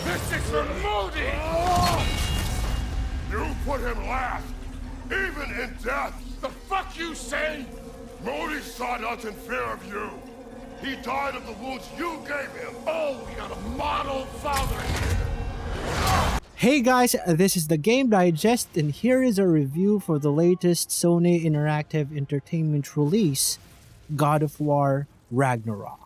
This is for Modi! You put him last, even in death. The fuck you say? Modi sought us in fear of you. He died of the wounds you gave him. Oh, we got a model father. Hey guys, this is the Game Digest and here is a review for the latest Sony Interactive Entertainment release, God of War Ragnarok.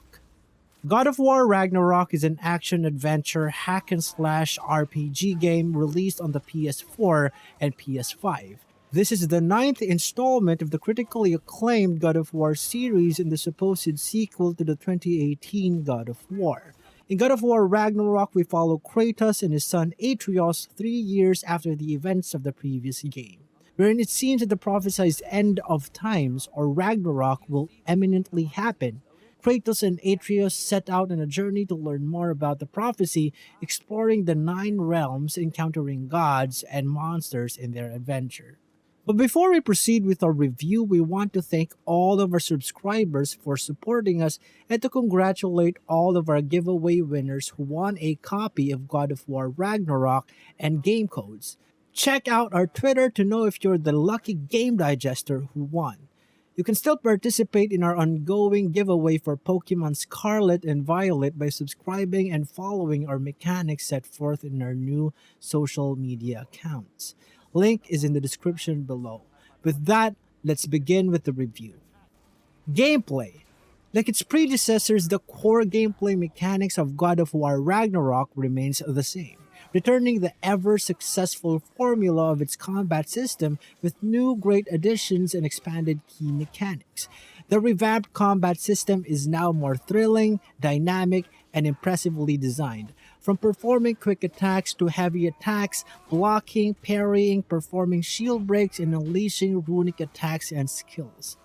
God of War Ragnarok is an action-adventure hack-and-slash RPG game released on the PS4 and PS5. This is the 9th installment of the critically acclaimed God of War series and the supposed sequel to the 2018 God of War. In God of War Ragnarok, we follow Kratos and his son Atreus 3 years after the events of the previous game, wherein it seems that the prophesied end of times, or Ragnarok, will imminently happen. Kratos and Atreus set out on a journey to learn more about the prophecy, exploring the 9 realms, encountering gods and monsters in their adventure. But before we proceed with our review, we want to thank all of our subscribers for supporting us and to congratulate all of our giveaway winners who won a copy of God of War Ragnarok and game codes. Check out our Twitter to know if you're the lucky game digester who won. You can still participate in our ongoing giveaway for Pokemon Scarlet and Violet by subscribing and following our mechanics set forth in our new social media accounts. Link is in the description below. With that, let's begin with the review. Gameplay. Like its predecessors, the core gameplay mechanics of God of War Ragnarok remains the same, returning the ever-successful formula of its combat system with new great additions and expanded key mechanics. The revamped combat system is now more thrilling, dynamic, and impressively designed. From performing quick attacks to heavy attacks, blocking, parrying, performing shield breaks, and unleashing runic attacks and skills.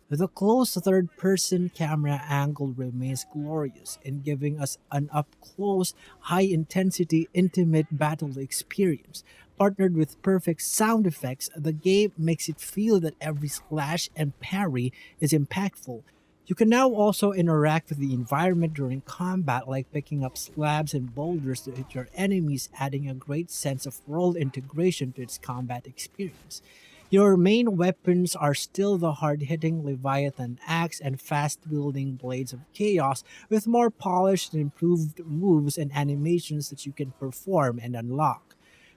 The close third-person camera angle remains glorious in giving us an up-close, high-intensity, intimate battle experience. Partnered with perfect sound effects, the game makes it feel that every slash and parry is impactful. You can now also interact with the environment during combat, like picking up slabs and boulders to hit your enemies, adding a great sense of world integration to its combat experience. Your main weapons are still the hard-hitting Leviathan axe and fast-wielding Blades of Chaos, with more polished and improved moves and animations that you can perform and unlock.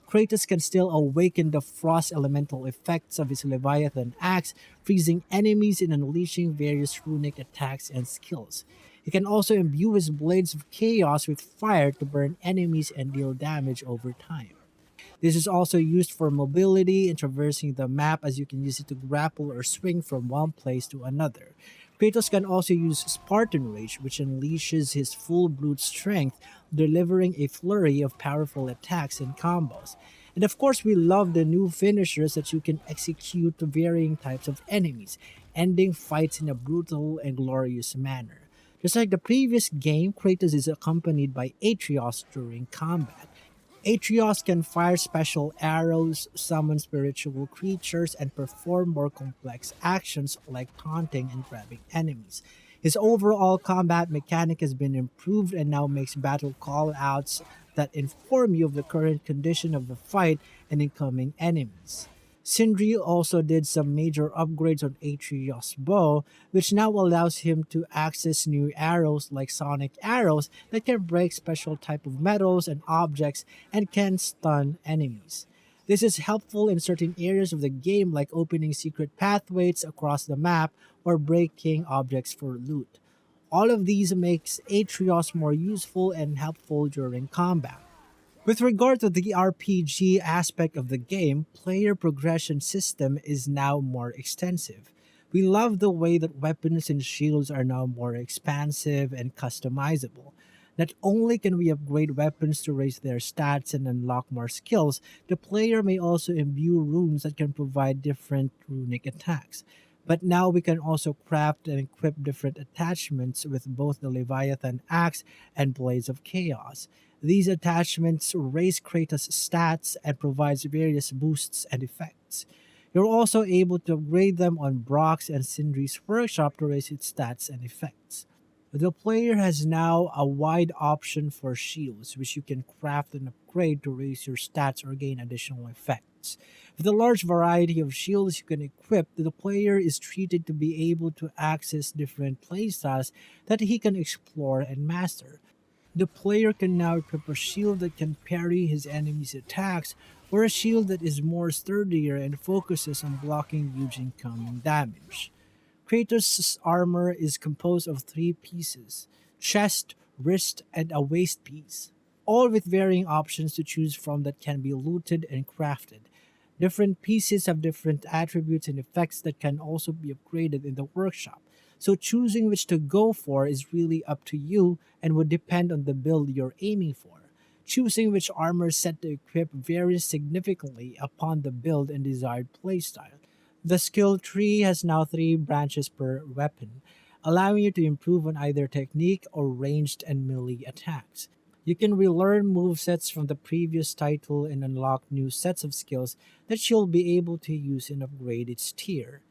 Kratos can still awaken the frost elemental effects of his Leviathan axe, freezing enemies and unleashing various runic attacks and skills. He can also imbue his Blades of Chaos with fire to burn enemies and deal damage over time. This is also used for mobility and traversing the map, as you can use it to grapple or swing from one place to another. Kratos can also use Spartan Rage, which unleashes his full brute strength, delivering a flurry of powerful attacks and combos. And of course, we love the new finishers that you can execute to varying types of enemies, ending fights in a brutal and glorious manner. Just like the previous game, Kratos is accompanied by Atreus during combat. Atreus can fire special arrows, summon spiritual creatures, and perform more complex actions like taunting and grabbing enemies. His overall combat mechanic has been improved and now makes battle call-outs that inform you of the current condition of the fight and incoming enemies. Sindri also did some major upgrades on Atreus' bow, which now allows him to access new arrows like sonic arrows that can break special type of metals and objects and can stun enemies. This is helpful in certain areas of the game, like opening secret pathways across the map or breaking objects for loot. All of these makes Atreus more useful and helpful during combat. With regard to the RPG aspect of the game, player progression system is now more extensive. We love the way that weapons and shields are now more expansive and customizable. Not only can we upgrade weapons to raise their stats and unlock more skills, the player may also imbue runes that can provide different runic attacks. But now we can also craft and equip different attachments with both the Leviathan axe and Blades of Chaos. These attachments raise Kratos' stats and provides various boosts and effects. You're also able to upgrade them on Brock's and Sindri's workshop to raise its stats and effects. The player has now a wide option for shields, which you can craft and upgrade to raise your stats or gain additional effects. With a large variety of shields you can equip, the player is treated to be able to access different playstyles that he can explore and master. The player can now equip a shield that can parry his enemy's attacks, or a shield that is more sturdier and focuses on blocking huge incoming damage. Kratos' armor is composed of three pieces: chest, wrist, and a waist piece, all with varying options to choose from that can be looted and crafted. Different pieces have different attributes and effects that can also be upgraded in the workshop, so choosing which to go for is really up to you and would depend on the build you're aiming for. Choosing which armor set to equip varies significantly upon the build and desired playstyle. The skill tree has now three branches per weapon, allowing you to improve on either technique or ranged and melee attacks. You can relearn movesets from the previous title and unlock new sets of skills that you'll be able to use and upgrade its tier.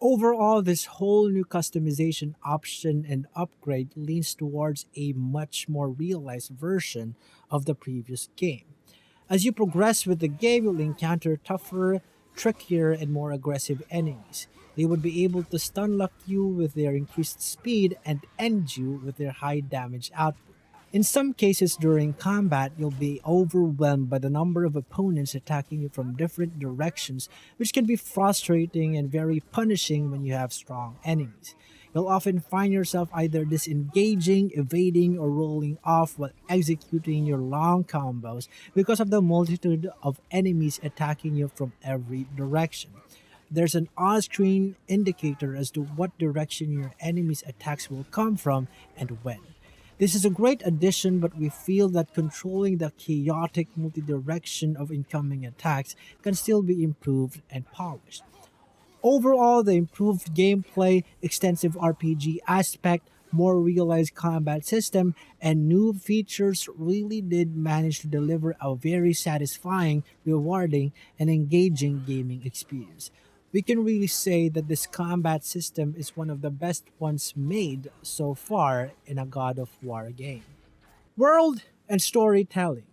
Overall, this whole new customization option and upgrade leans towards a much more realized version of the previous game. As you progress with the game, you'll encounter tougher, trickier, and more aggressive enemies. They would be able to stun lock you with their increased speed and end you with their high damage output. In some cases during combat, you'll be overwhelmed by the number of opponents attacking you from different directions, which can be frustrating and very punishing when you have strong enemies. You'll often find yourself either disengaging, evading, or rolling off while executing your long combos because of the multitude of enemies attacking you from every direction. There's an on-screen indicator as to what direction your enemy's attacks will come from and when. This is a great addition, but we feel that controlling the chaotic multi-direction of incoming attacks can still be improved and polished. Overall, the improved gameplay, extensive RPG aspect, more realized combat system, and new features really did manage to deliver a very satisfying, rewarding, and engaging gaming experience. We can really say that this combat system is one of the best ones made so far in a God of War game. World and storytelling.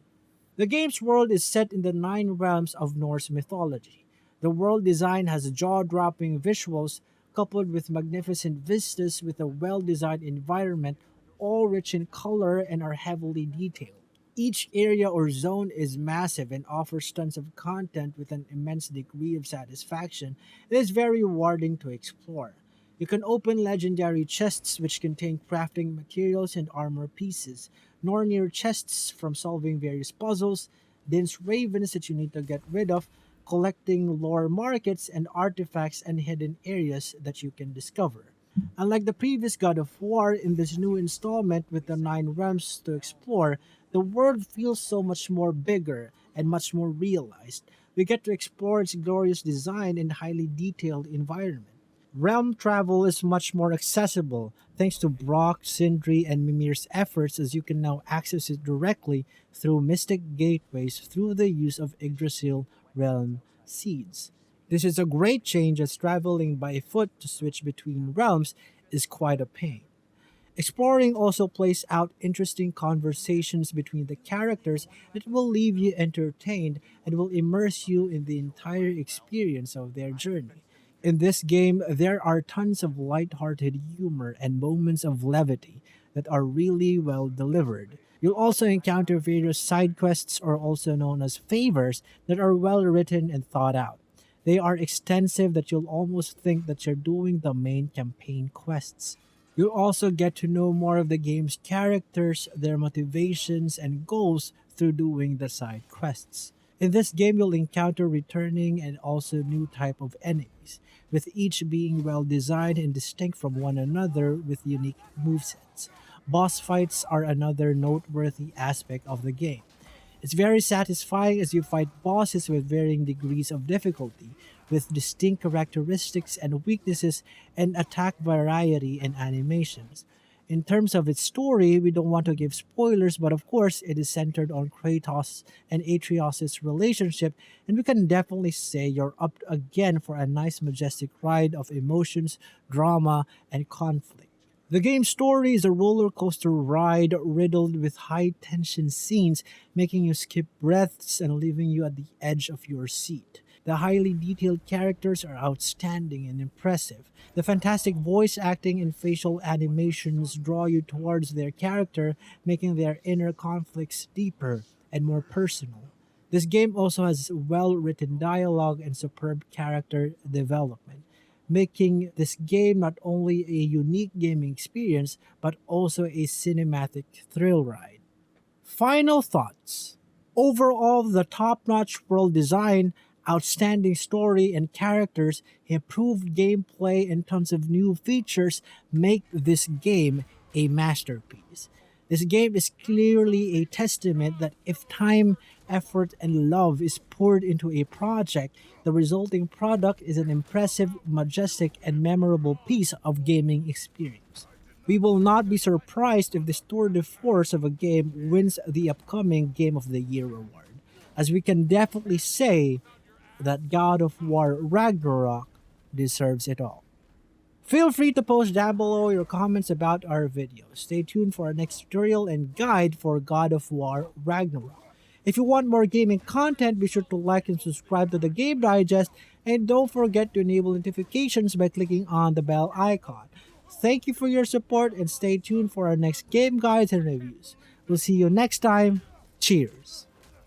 The game's world is set in the nine realms of Norse mythology. The world design has jaw dropping visuals coupled with magnificent vistas with a well designed environment, all rich in color and are heavily detailed. Each area or zone is massive and offers tons of content with an immense degree of satisfaction. It is very rewarding to explore. You can open legendary chests which contain crafting materials and armor pieces, Nornir chests from solving various puzzles, dense ravens that you need to get rid of, collecting lore markets and artifacts and hidden areas that you can discover. Unlike the previous God of War, in this new installment with the nine realms to explore, the world feels so much more bigger and much more realized. We get to explore its glorious design and highly detailed environment. Realm travel is much more accessible thanks to Brock, Sindri, and Mimir's efforts, as you can now access it directly through mystic gateways through the use of Yggdrasil realm seeds. This is a great change as traveling by foot to switch between realms is quite a pain. Exploring also plays out interesting conversations between the characters that will leave you entertained and will immerse you in the entire experience of their journey. In this game, there are tons of light-hearted humor and moments of levity that are really well delivered. You'll also encounter various side quests, or also known as favors, that are well written and thought out. They are extensive that you'll almost think that you're doing the main campaign quests. You'll also get to know more of the game's characters, their motivations, and goals through doing the side quests. In this game, you'll encounter returning and also new type of enemies, with each being well designed and distinct from one another with unique movesets. Boss fights are another noteworthy aspect of the game. It's very satisfying as you fight bosses with varying degrees of difficulty, with distinct characteristics and weaknesses and attack variety and animations. In terms of its story, we don't want to give spoilers, but of course, it is centered on Kratos and Atreus' relationship, and we can definitely say you're up again for a nice, majestic ride of emotions, drama, and conflict. The game's story is a roller coaster ride riddled with high tension scenes, making you skip breaths and leaving you at the edge of your seat. The highly detailed characters are outstanding and impressive. The fantastic voice acting and facial animations draw you towards their character, making their inner conflicts deeper and more personal. This game also has well written dialogue and superb character development, making this game not only a unique gaming experience but also a cinematic thrill ride. Final thoughts. Overall, the top notch world design, outstanding story and characters, improved gameplay, and tons of new features make this game a masterpiece. This game is clearly a testament that if time, effort, and love is poured into a project, the resulting product is an impressive, majestic, and memorable piece of gaming experience. We will not be surprised if this tour de force of a game wins the upcoming Game of the Year award, as we can definitely say that God of War Ragnarok deserves it all. Feel free to post down below your comments about our video. Stay tuned for our next tutorial and guide for God of War Ragnarok. If you want more gaming content, be sure to like and subscribe to the Game Digest, and don't forget to enable notifications by clicking on the bell icon. Thank you for your support and stay tuned for our next game guides and reviews. We'll see you next time. Cheers!